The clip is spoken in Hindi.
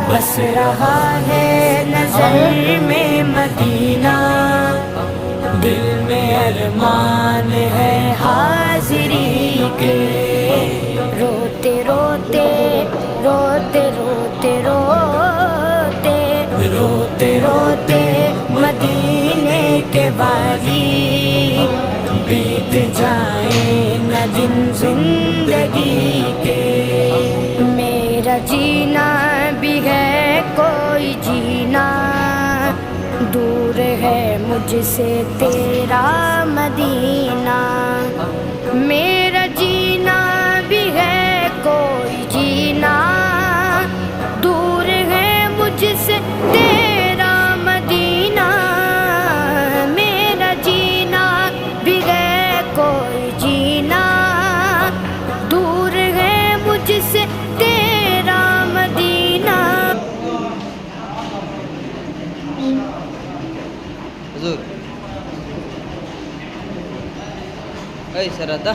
बस रहा है नजर में मदीना, दिल में अरमान है हाजिरी के। रोते रोते रोते रोते रोते रोते रोते मदीने के वाली, बीत जाए न दिन जिंदगी के। मेरा जीना भी है कोई जीना, दूर है मुझसे तेरा मदीना। मेरा जीना भी है कोई जीना, दूर है मुझसे तेरा मदीना। मेरा जीना भी है कोई जीना, दूर है मुझसे तेरा मदीना। Huzur. Hey, Sarada.